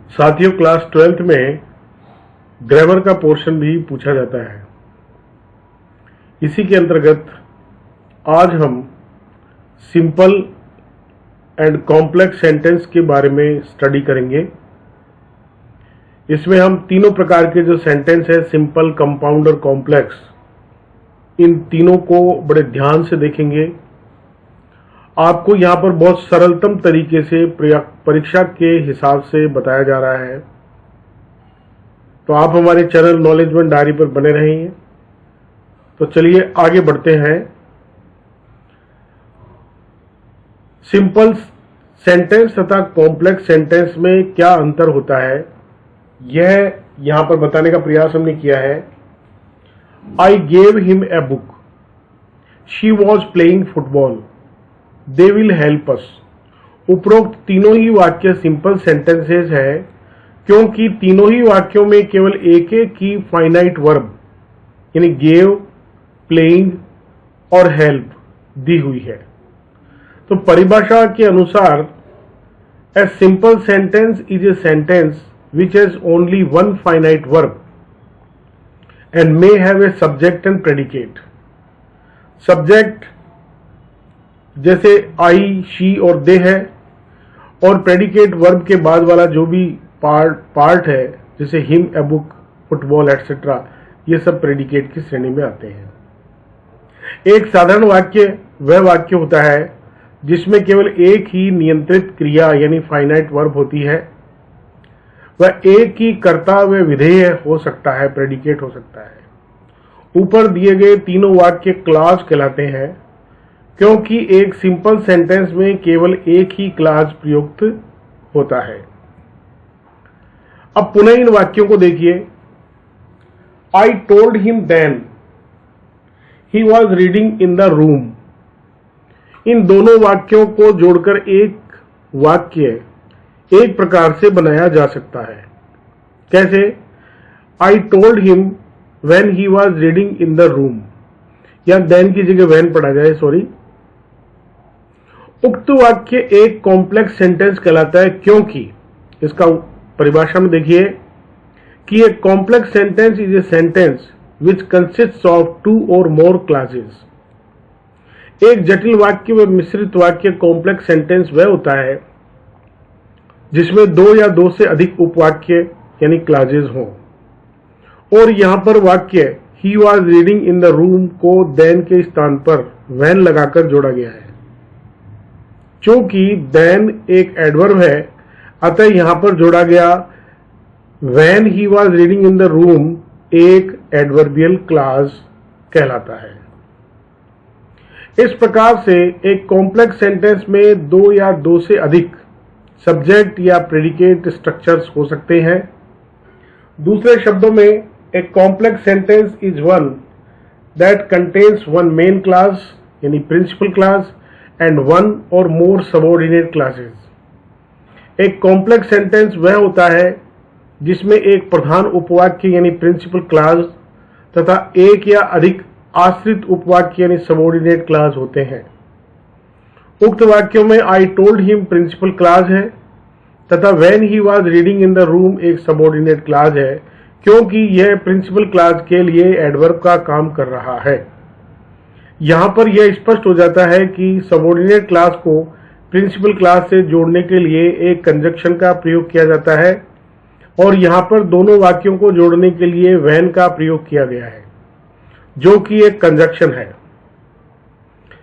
साथियों, class 12th में grammar का पोर्शन भी पूछा जाता है। इसी के अंतर्गत आज हम सिंपल एंड कॉम्प्लेक्स सेंटेंस के बारे में स्टडी करेंगे। इसमें हम तीनों प्रकार के जो सेंटेंस है, सिंपल, कंपाउंड और कॉम्प्लेक्स, इन तीनों को बड़े ध्यान से देखेंगे। आपको यहाँ पर बहुत सरलतम तरीके से परीक्षा के हिसाब से बताया जा रहा है, तो आप हमारे चैनल नॉलेज वन डायरी पर बने रहेंगे। तो चलिए आगे बढ़ते हैं। सिंपल सेंटेंस तथा कॉम्प्लेक्स सेंटेंस में क्या अंतर होता है, यह यहां पर बताने का प्रयास हमने किया है। I gave him a book, she was playing football, they will help us. उपरोक्त तीनों ही वाक्य सिंपल सेंटेंसेस है, क्योंकि तीनों ही वाक्यों में केवल एक एक ही फाइनाइट वर्ब यानी गेव, प्लेइंग और हेल्प दी हुई है। तो परिभाषा के अनुसार a simple sentence is a sentence which has only one finite verb and may have a subject and predicate. Subject जैसे I, she और they है, और predicate verb के बाद वाला जो भी पार्ट है, जैसे him, a book, football etc., ये सब predicate की श्रेणी में आते हैं। एक साधारण वाक्य वह वाक्य होता है जिसमें केवल एक ही नियंत्रित क्रिया यानी फाइनाइट वर्ब होती है। वह एक ही कर्ता व विधेय हो सकता है, प्रेडिकेट हो सकता है। ऊपर दिए गए तीनों वाक्य क्लॉज कहलाते हैं, क्योंकि एक सिंपल सेंटेंस में केवल एक ही क्लॉज प्रयुक्त होता है। अब पुनः इन वाक्यों को देखिए। I told him then he was reading in the room. इन दोनों वाक्यों को जोड़कर एक वाक्य एक प्रकार से बनाया जा सकता है। कैसे? आई told him when he was reading in the room, या देन की जगह व्हेन पढ़ा जाए, सॉरी। उक्त वाक्य एक कॉम्प्लेक्स सेंटेंस कहलाता है, क्योंकि इसका परिभाषा में देखिए कि एक complex sentence is a sentence which consists of two or more classes. एक जटिल वाक्य व मिश्रित वाक्य कॉम्प्लेक्स सेंटेंस वह होता है जिसमें दो या दो से अधिक उपवाक्य यानी क्लाजेस हों। और यहां पर वाक्य ही was reading in the room को देन के स्थान पर व्हेन लगाकर जोड़ा गया है। चूंकि देन एक एडवर्ब है, अतः यहां पर जोड़ा गया when he was reading in the room एक एडवर्बियल क्लाज कहलाता है। इस प्रकार से एक कॉम्प्लेक्स सेंटेंस में दो या दो से अधिक सब्जेक्ट या प्रेडिकेट स्ट्रक्चर्स हो सकते हैं। दूसरे शब्दों में, एक complex sentence is one that contains one main class यानी प्रिंसिपल क्लास एंड वन और मोर सबऑर्डिनेट क्लासेस। एक कॉम्प्लेक्स सेंटेंस वह होता है जिसमें एक प्रधान उपवाक्य यानी प्रिंसिपल क्लास तथा एक या अधिक आश्रित उपवाक्य यानी सबऑर्डिनेट क्लास होते हैं। उक्त वाक्यों में I told him principal clause है तथा when he was reading in the room एक सबऑर्डिनेट क्लास है, क्योंकि यह प्रिंसिपल क्लास के लिए एडवर्ब का काम कर रहा है। यहां पर यह स्पष्ट हो जाता है कि सबऑर्डिनेट क्लास को प्रिंसिपल क्लास से जोड़ने के लिए एक कंजक्शन का प्रयोग किया जाता है, और यहां पर दोनों वाक्यों को जोड़ने के लिए व्हेन का प्रयोग किया गया है, जो कि एक कंजक्शन है।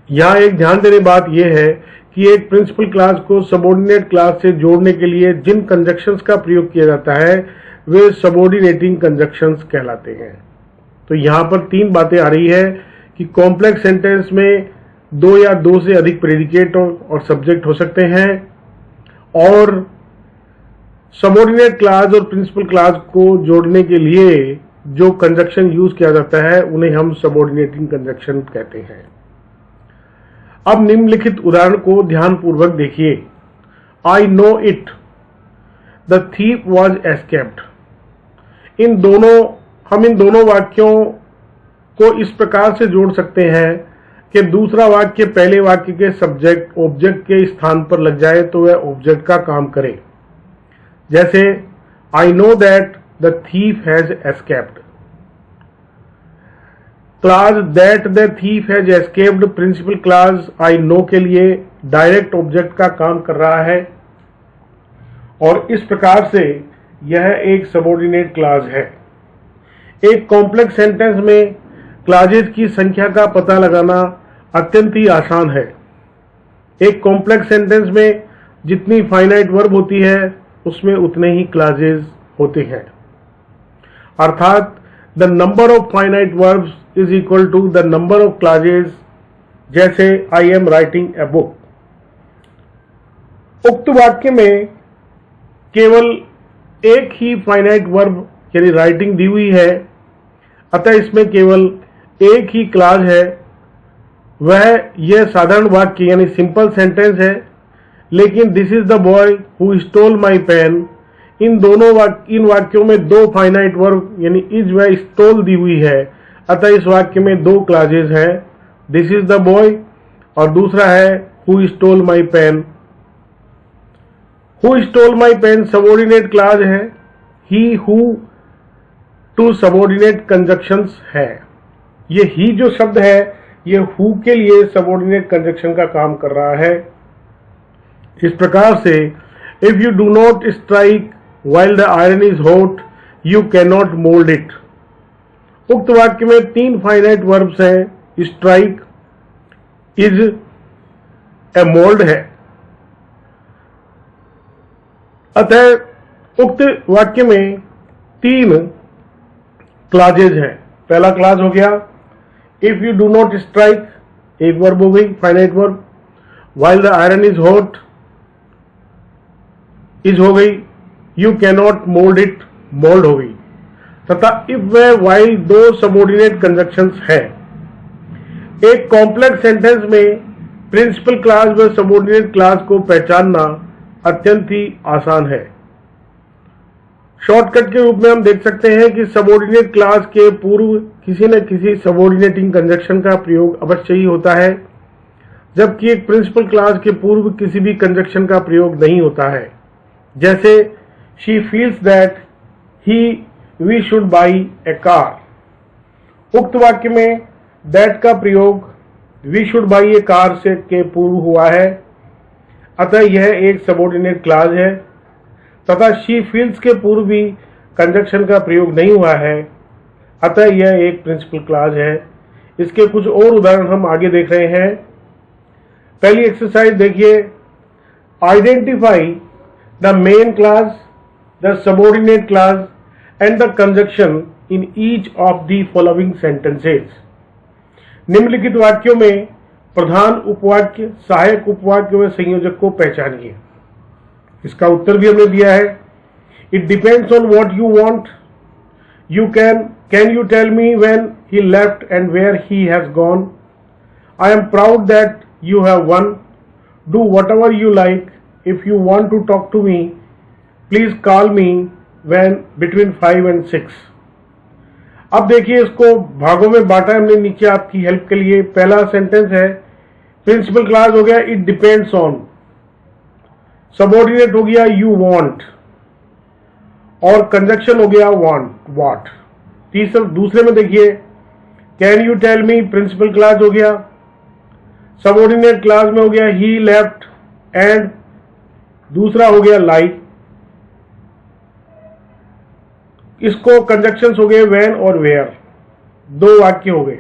यहां एक ध्यान देने बात यह है कि एक प्रिंसिपल क्लास को सबऑर्डिनेट क्लास से जोड़ने के लिए जिन कंजक्शंस का प्रयोग किया जाता है वे सबऑर्डिनेटिंग कंजक्शंस कहलाते हैं। तो यहां पर तीन बातें आ रही है कि कॉम्प्लेक्स सेंटेंस में दो या दो से अधिक प्रेडिकेट और सब्जेक्ट हो सकते हैं, और सबऑर्डिनेट क्लास और प्रिंसिपल क्लास को जोड़ने के लिए जो कंजक्शन यूज किया जाता है उन्हें हम सबऑर्डिनेटिंग कंजक्शन कहते हैं। अब निम्नलिखित उदाहरण को ध्यानपूर्वक देखिए। I know it, the thief was escaped. हम इन दोनों वाक्यों को इस प्रकार से जोड़ सकते हैं कि दूसरा वाक्य पहले वाक्य के सब्जेक्ट ऑब्जेक्ट के स्थान पर लग जाए तो वह ऑब्जेक्ट का काम करे। जैसे I know that the thief has escaped. Clause that the thief has escaped principal clause I know के लिए डायरेक्ट ऑब्जेक्ट का काम कर रहा है और इस प्रकार से यह एक सबऑर्डिनेट क्लास है। एक कॉम्प्लेक्स सेंटेंस में क्लाजेस की संख्या का पता लगाना अत्यंत ही आसान है। एक कॉम्प्लेक्स सेंटेंस में जितनी फाइनाइट वर्ब होती है उसमें उतने ही क्लाजेस होते हैं, अर्थात the number of finite verbs is equal to the number of clauses, जैसे I am writing a book. उक्त वाक्य में केवल एक ही फाइनाइट वर्ब यानी राइटिंग दी हुई है, अतः इसमें केवल एक ही क्लाज है, वह यह साधारण वाक्य यानी सिंपल सेंटेंस है। लेकिन this is the boy who stole my pen, इन वाक्यों में दो फाइनाइट वर्ब यानी इज व स्टोल दी हुई है, अतः इस वाक्य में दो क्लाजेस हैं, दिस इज द बॉय और दूसरा है who stole my pen. Who stole my pen subordinate clause है, ही हु टू सबऑर्डिनेट कंजक्शंस है। ये ही जो शब्द है ये हु के लिए सबऑर्डिनेट कंजक्शन का काम कर रहा है। इस प्रकार से if you do not strike while the iron is hot, you cannot mold it। उक्त वाक्य में तीन फाइनाइट वर्ब्स हैं, स्ट्राइक, इज, ए मोल्ड है। अतः उक्त वाक्य में तीन क्लाजेज हैं। पहला क्लाज हो गया if you do not strike, एक वर्ब हो गई finite verb, while the iron is hot, is हो गई, you cannot mould it, mould हो गई, तथा इफ व वाइल दो सबऑर्डिनेट कंजक्शंस है। एक कॉम्प्लेक्स सेंटेंस में प्रिंसिपल क्लास व सबऑर्डिनेट क्लास को पहचानना अत्यंत ही आसान है। शॉर्टकट के रूप में हम देख सकते हैं कि सबऑर्डिनेट क्लास के पूर्व किसी न किसी सबऑर्डिनेटिंग कंजक्शन का प्रयोग अवश्य ही होता है, जबकि एक प्रिंसिपल क्लास के पूर्व किसी भी कंजक्शन का प्रयोग नहीं होता है। जैसे she feels that we should buy a car। उक्त वाक्य में that का प्रयोग we should buy a car से के पूर्व हुआ है, अतः यह एक सबऑर्डिनेट क्लास है, तथा she feels के पूर्व भी कंजक्शन का प्रयोग नहीं हुआ है, अतः यह एक प्रिंसिपल क्लास है। इसके कुछ और उदाहरण हम आगे देख रहे हैं। पहली एक्सरसाइज देखिए, identify the main class, the subordinate clause and the conjunction in each of the following sentences। निम्नलिखित वाक्यों में प्रधान उपवाक्य, सहायक उपवाक्य व संयोजक को पहचानिए। इसका उत्तर भी हमने दिया है। It depends on what you want। You can you tell me when he left and where he has gone? I am proud that you have won। Do whatever you like। If you want to talk to me, please call me when between 5 and 6। अब देखिए इसको भागों में बांटा हमने नीचे आपकी help के लिए। पहला सेंटेंस है प्रिंसिपल क्लास हो गया इट डिपेंड्स ऑन, सबऑर्डिनेट हो गया यू वांट और कंजक्शन हो गया वांट, व्हाट। दूसरे में देखिए can you tell me, principal clause हो गया, सबऑर्डिनेट क्लास में हो गया ही लेफ्ट एंड, दूसरा हो गया लाइक। इसको कंजक्शंस हो गए व्हेन और वेयर, दो वाक्य हो गए।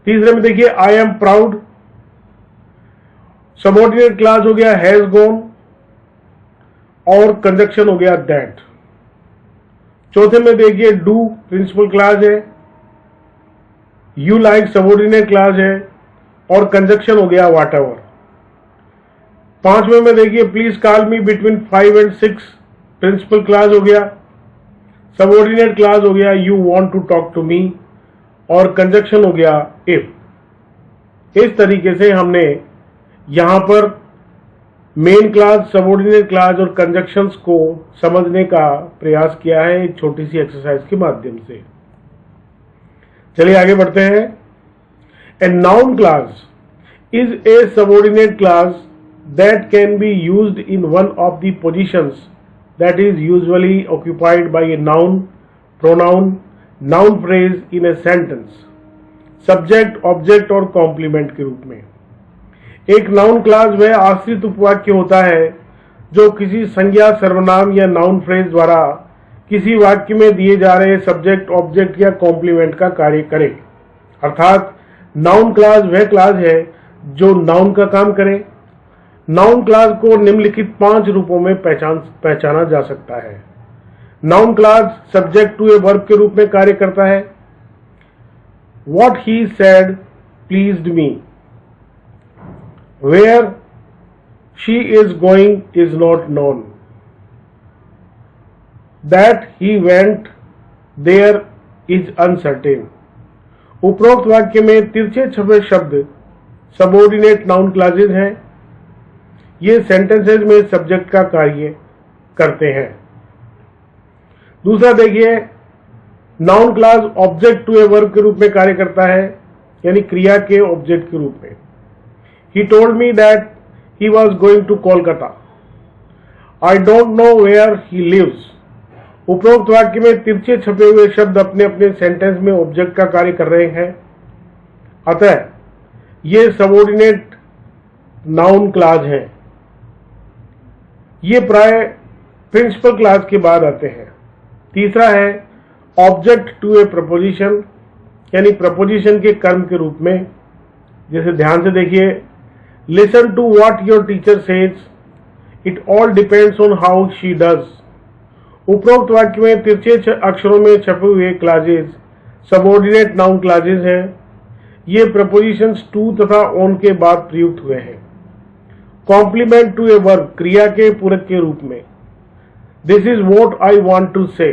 तीसरे में देखिए I am proud, subordinate clause हो गया हैज गॉन और कंजक्शन हो गया दैट। चौथे में देखिए डू प्रिंसिपल क्लास है, यू लाइक सबऑर्डिनेट क्लास है और कंजक्शन हो गया व्हाट एवर। पांचवें में देखिए please call me between 5 and 6, principal clause हो गया, सबऑर्डिनेट क्लास हो गया you want to talk to me और कंजक्शन हो गया इफ। इस तरीके से हमने यहां पर मेन क्लास, सबऑर्डिनेट क्लास और कंजक्शंस को समझने का प्रयास किया है एक छोटी सी एक्सरसाइज के माध्यम से। चलिए आगे बढ़ते हैं। A noun class is a subordinate class that can be used in one of the positions that is usually occupied by a noun, pronoun, noun phrase in a sentence, subject, object और complement के रूप में। एक noun class वह आश्रित उपवाक्य होता है जो किसी संज्ञा, सर्वनाम या नाउन फ्रेज द्वारा किसी वाक्य में दिए जा रहे सब्जेक्ट, ऑब्जेक्ट या कॉम्प्लीमेंट का कार्य करे। अर्थात नाउन क्लास वह क्लास है जो नाउन का काम करे। नाउन क्लास को निम्नलिखित 5 रूपों में पहचाना जा सकता है। Noun clause subject to a verb के रूप में कार्य करता है। What he said pleased me. Where she is going is not known. That he went there is uncertain. उपरोक्त वाक्य में तिरछे छपे शब्द सबऑर्डिनेट नाउन क्लासेस हैं। ये सेंटेंसेस में सब्जेक्ट का कार्य करते हैं। दूसरा देखिए, noun clause object to a verb के रूप में कार्य करता है, यानी क्रिया के ऑब्जेक्ट के रूप में। He told me that he was going to Kolkata. I don't know where he lives. उपरोक्त वाक्य में तिरछे छपे हुए शब्द अपने अपने सेंटेंस में ऑब्जेक्ट का कार्य कर रहे हैं, अतः ये सबऑर्डिनेट नाउन क्लास हैं। ये प्राय प्रिंसिपल क्लास के बाद आते हैं। तीसरा है ऑब्जेक्ट टू ए प्रपोजिशन, यानी प्रपोजिशन के कर्म के रूप में। जैसे ध्यान से देखिए, listen to what your teacher says, it all depends on how she does. उपरोक्त वाक्य में तिरछे अक्षरों में छपे हुए क्लासेस सबऑर्डिनेट नाउन क्लासेस हैं। ये प्रपोजिशंस टू तथा ऑन के बाद प्रयुक्त हुए हैं। कॉम्प्लीमेंट टू ए वर्ब क्रिया के पूरक के रूप में। This is what I want to say,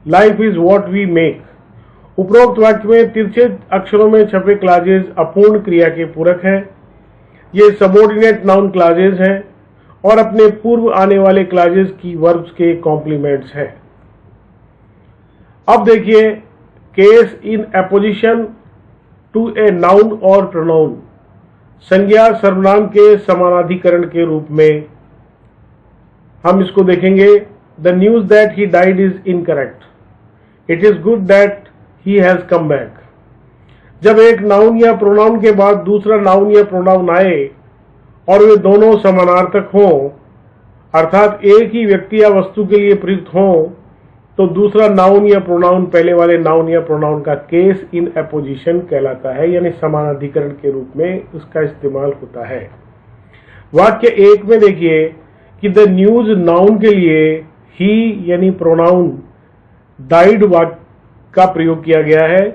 life is what we make. उपरोक्त वाक्य में तिरछे अक्षरों में छपे क्लासेस अपूर्ण क्रिया के पूरक हैं। ये सबऑर्डिनेट नाउन क्लासेस हैं और अपने पूर्व आने वाले क्लासेस की वर्ब्स के कॉम्प्लीमेंट्स हैं। अब देखिए, case in apposition to a noun और प्रोनाउन, संज्ञा सर्वनाम के समानाधिकरण के रूप में हम इसको देखेंगे। The news that he died is incorrect, it is good that he has come back. जब एक नाउन या प्रोनाउन के बाद दूसरा नाउन या प्रोनाउन आए और वे दोनों समानार्थक हों, अर्थात एक ही व्यक्ति या वस्तु के लिए प्रयुक्त हों, तो दूसरा नाउन या प्रोनाउन पहले वाले नाउन या प्रोनाउन का केस इन अपोजिशन कहलाता है, यानी समानाधिकरण के रूप में उसका इस्तेमाल होता है। वाक्य 1 में देखिए कि द न्यूज नाउन के लिए ही यानी प्रोनाउन डाइड वाक्य का प्रयोग किया गया है।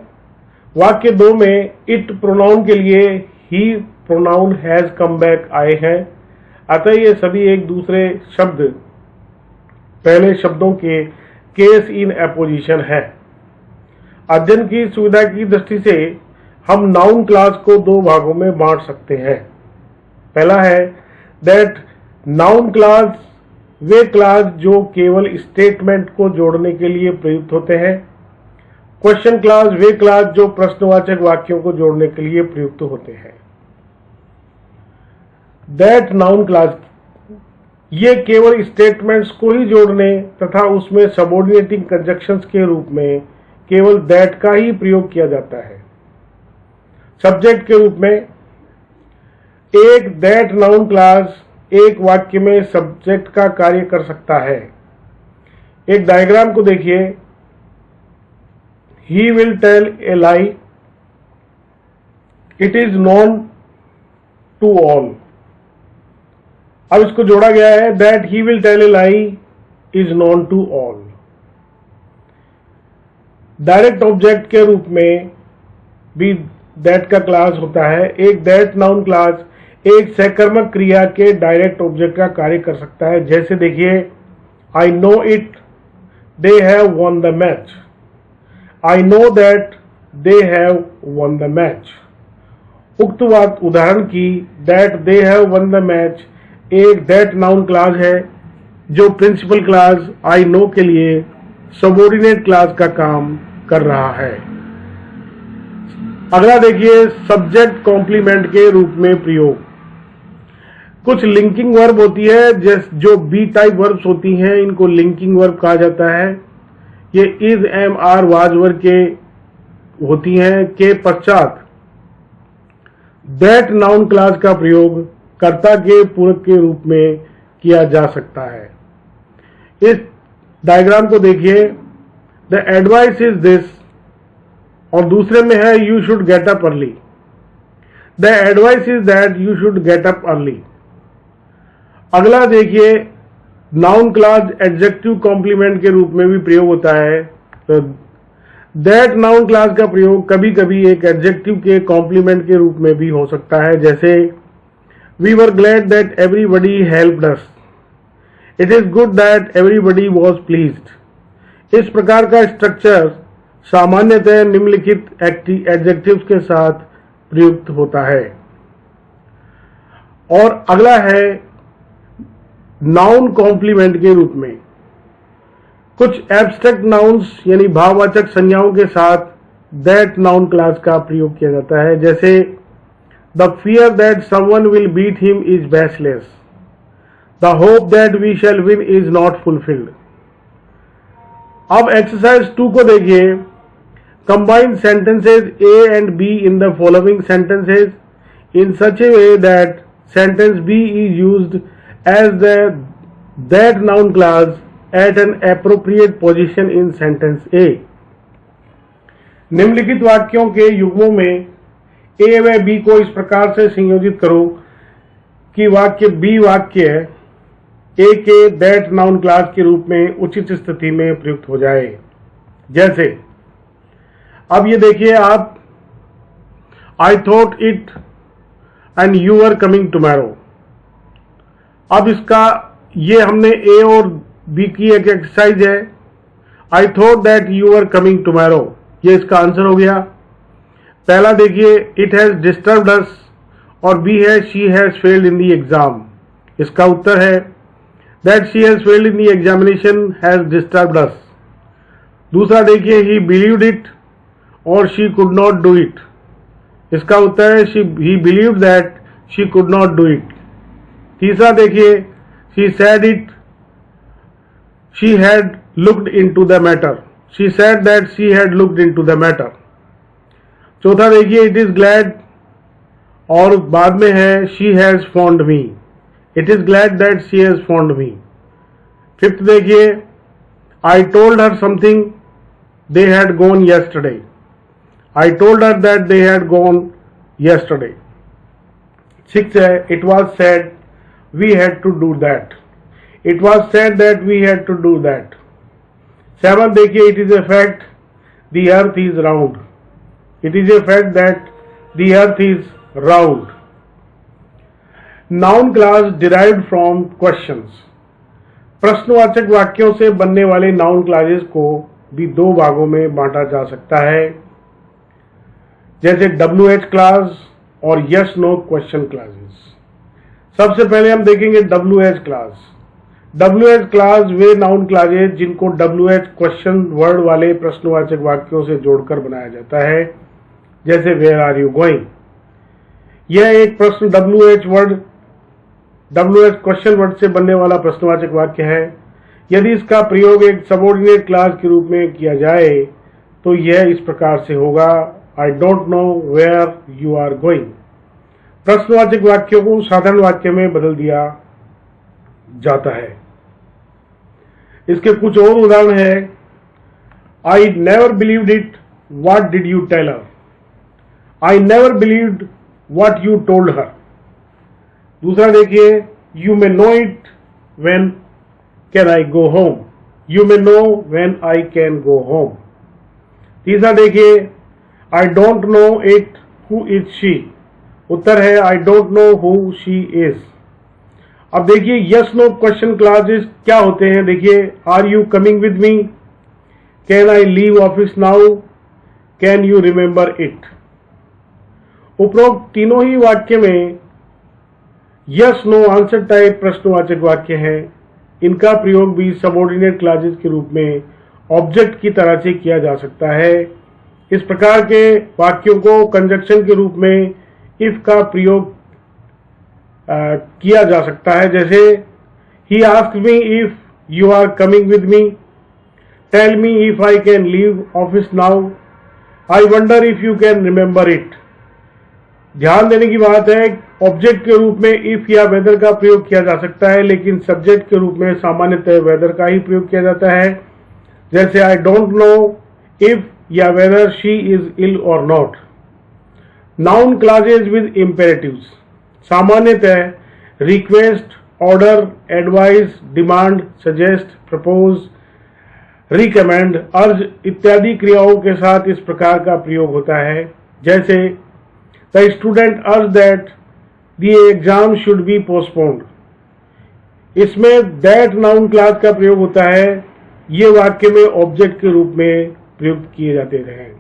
वाक्य 2 में इट प्रोनाउन के लिए ही प्रोनाउन हैज कम बैक आए हैं। अतः ये सभी एक दूसरे शब्द पहले शब्दों के केस इन अपोजिशन है। अध्ययन की सुविधा की दृष्टि से हम नाउन क्लास को 2 भागों में बांट सकते हैं। पहला है that noun class way class जो केवल स्टेटमेंट को जोड़ने के लिए प्रयुक्त होते हैं। क्वेश्चन क्लास वे क्लास जो प्रश्नवाचक वाक्यों को जोड़ने के लिए प्रयुक्त होते हैं। दैट नाउन क्लास ये केवल स्टेटमेंट्स को ही जोड़ने तथा उसमें सबऑर्डिनेटिंग कंजक्शंस के रूप में केवल दैट का ही प्रयोग किया जाता है। सब्जेक्ट के रूप में एक दैट नाउन क्लास एक वाक्य में सब्जेक्ट का कार्य कर सकता है। एक डायग्राम को देखिए, he will tell a lie, it is known to all. अब इसको जोड़ा गया है, that he will tell a lie is known to all. Direct object के रूप में भी दैट का क्लास होता है। एक दैट नाउन क्लास एक सहकर्मक क्रिया के डायरेक्ट ऑब्जेक्ट का कार्य कर सकता है। जैसे देखिए, I know it, they have won the match. I know that they have won the match. उक्त उदाहरण की that they have won the match एक दैट नाउन क्लास है जो प्रिंसिपल क्लास आई नो के लिए सबऑर्डिनेट क्लास का काम कर रहा है। अगला देखिए, सब्जेक्ट कॉम्प्लीमेंट के रूप में प्रयोग। कुछ लिंकिंग वर्ब होती है, जो बी टाइप वर्ब्स होती हैं, इनको लिंकिंग वर्ब कहा जाता है। ये is, am, are, was verb के होती हैं के पश्चात दैट नाउन क्लास का प्रयोग कर्ता के पूरक के रूप में किया जा सकता है। इस डायग्राम को देखिए, द एडवाइस इज दिस, और दूसरे में है you should get up early. The advice is that you should get up early. अगला देखिए, नाउन क्लास एडजेक्टिव कॉम्प्लीमेंट के रूप में भी प्रयोग होता है। तो दैट नाउन क्लास का प्रयोग कभी कभी एक एडजेक्टिव के कॉम्प्लीमेंट के रूप में भी हो सकता है, जैसे we were glad that everybody helped us, it is good that everybody was pleased. इस प्रकार का स्ट्रक्चर सामान्यतः निम्नलिखित एडजेक्टिव्स के साथ प्रयुक्त होता है। और अगला है नाउन कॉम्प्लीमेंट के रूप में। कुछ एब्स्ट्रैक्ट नाउन्स यानी भाववाचक संज्ञाओं के साथ दैट नाउन क्लास का प्रयोग किया जाता है, जैसे the fear that someone will beat him is baseless, the hope that we shall win is not fulfilled. अब एक्सरसाइज 2 को देखिए, combine sentences A and B in the following sentences in such a way that sentence B is used as the that noun clause at an appropriate position in sentence A। निम्नलिखित वाक्यों के युग्मों में A व B को इस प्रकार से संयोजित करो कि वाक्य B वाक्य A के that नाउन क्लास के रूप में उचित स्थिति में प्रयुक्त हो जाए। जैसे अब ये देखिए आप, I thought it and you were coming tomorrow। अब इसका ये हमने A और बी की एक एक्सरसाइज है। I thought that you are coming tomorrow, ये इसका आंसर हो गया। पहला देखिए, इट हैज डिस्टर्ब्ड अस, और बी है she has failed in the exam. इसका उत्तर है that she has failed in the examination has disturbed us. दूसरा देखिए, ही बिलीव्ड इट और she could not do it. इसका उत्तर है he believed that she could not do it. तीसरा देखिए, she said it, she had looked into the matter, she said that she had looked into the matter। चौथा देखिए, it is glad, और बाद में है she has found me, it is glad that she has found me। Fifth देखिए, I told her something they had gone yesterday, I told her that they had gone yesterday। Sixth है, it was said we had to do that, it was said that we had to do that। Seven देखिए, it is a fact the earth is round, it is a fact that the earth is round। Noun class derived from questions। प्रश्नवाचक वाक्यों से बनने वाले noun classes को भी दो भागों में बांटा जा सकता है, जैसे WH क्लास और यस नो क्वेश्चन क्लासेस। सबसे पहले हम देखेंगे WH क्लास। WH क्लास वे नाउन क्लासेस जिनको WH क्वेश्चन वर्ड वाले प्रश्नवाचक वाक्यों से जोड़कर बनाया जाता है, जैसे वेयर आर यू गोइंग। यह एक प्रश्न WH क्वेश्चन वर्ड से बनने वाला प्रश्नवाचक वाक्य है। यदि इसका प्रयोग एक सबऑर्डिनेट क्लास के रूप में किया जाए तो यह इस प्रकार से होगा, I don't know where you are going. प्रश्नवाचक वाक्यों को साधारण वाक्य में बदल दिया जाता है। इसके कुछ और उदाहरण है, I never believed it, what did you tell her, I never believed what you told her. दूसरा देखिए, you may know it when can I go home, you may know when I can go home. तीसरा देखिए, I don't know it who is she. उत्तर है I don't know who she is. अब देखिए, yes no question classes क्या होते हैं। देखिए, are you coming with me, can I leave office now, can you remember it. उपरोक्त तीनों ही वाक्य में यस नो आंसर टाइप प्रश्नवाचक वाक्य हैं। इनका प्रयोग भी सबऑर्डिनेट क्लासेस के रूप में ऑब्जेक्ट की तरह से किया जा सकता है। इस प्रकार के वाक्यों को कंजक्शन के रूप में इफ का प्रयोग किया जा सकता है। जैसे he asked me if you are coming with me, tell me if I can leave office now, I wonder if you can remember it. ध्यान देने की बात है, ऑब्जेक्ट के रूप में इफ या वेदर का प्रयोग किया जा सकता है, लेकिन सब्जेक्ट के रूप में सामान्यतः वेदर का ही प्रयोग किया जाता है। जैसे आई डोंट नो इफ या वेदर शी इज इल और not. Noun clauses with imperatives, सामान्यतः request, order, advice, demand, suggest, propose, recommend, urge इत्यादि क्रियाओं के साथ इस प्रकार का प्रयोग होता है। जैसे द स्टूडेंट अर्ज that the exam should be postponed, इसमें दैट नाउन क्लास का प्रयोग होता है। ये वाक्य में ऑब्जेक्ट के रूप में प्रयुक्त किए जाते हैं।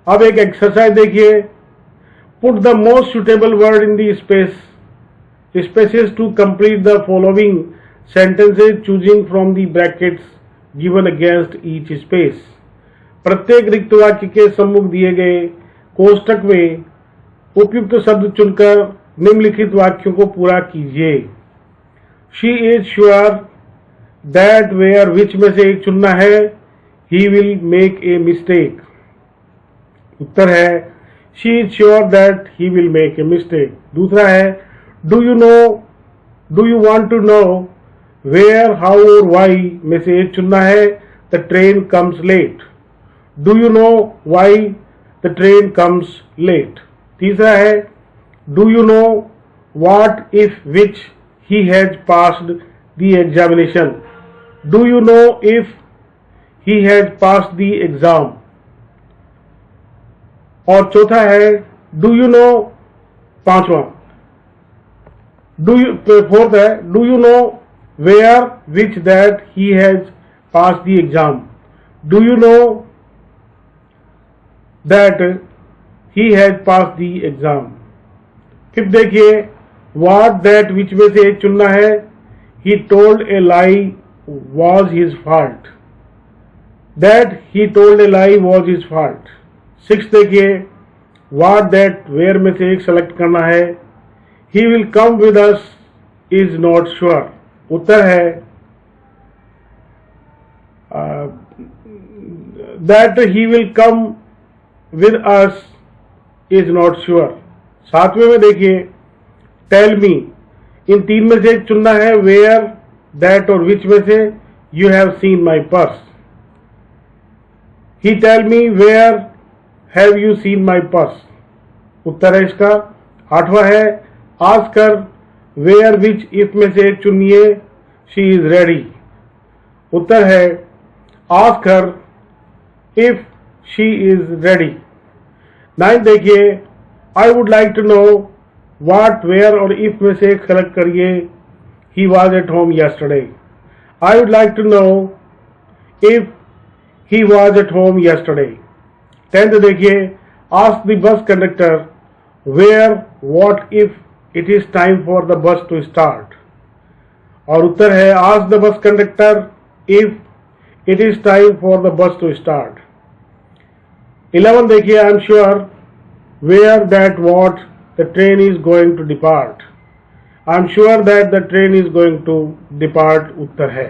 अब एक एक्सरसाइज देखिए, put the most suitable word in the spaces to complete the following sentences choosing from the brackets given against each space. प्रत्येक रिक्त वाक्य के सम्मुख दिए गए कोष्टक में उपयुक्त शब्द चुनकर निम्नलिखित वाक्यों को पूरा कीजिए। She is sure that where which में से एक चुनना है। He will make a mistake, उत्तर है she is sure that he will make a mistake. दूसरा है do you want to know where, how और वाई में से एक चुनना है। The train comes late, do you know why the train comes late. तीसरा है do you know what if which he has passed the examination, do you know if he has passed the exam. और चौथा है do you know, पांचवा fourth है do you know where which that he has passed the exam, do you know that he has passed the exam. फिर देखिए what that which में से एक चुनना है। He told a lie was his fault, that he told a lie was his fault. Six देखिए what that where में से एक सेलेक्ट करना है। He will come with us is not sure, उत्तर है that he will come with us is not sure. सातवें में देखिए टेल मी, इन तीन में से एक चुनना है। वेयर, दैट और विच में से you have seen my purse. He tell me where have you seen my purse, उत्तर है इसका। आठवां है ask her where which if में से एक चुनिए। शी इज रेडी, उत्तर है ask her if she is ready. Ninth देखिए I would like to know what, where और इफ में से एक सेलेक्ट करिए। He was at home yesterday, I would like to know if he was at home yesterday। 10th देखिए ask the bus conductor where, what if it is time for the bus to start, और उत्तर है ask the bus conductor if it is time for the bus to start. 11 देखिए I am sure where, that, what the train is going to depart, I am sure that the train is going to depart, उत्तर है।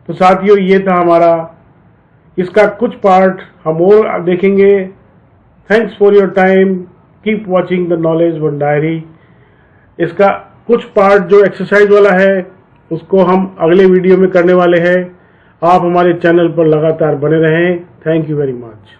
तो साथियों ये था हमारा, इसका कुछ पार्ट हम और देखेंगे। Thanks for your time, keep watching the knowledge one diary. इसका कुछ पार्ट जो एक्सरसाइज वाला है उसको हम अगले वीडियो में करने वाले हैं। आप हमारे चैनल पर लगातार बने रहें। Thank you very much.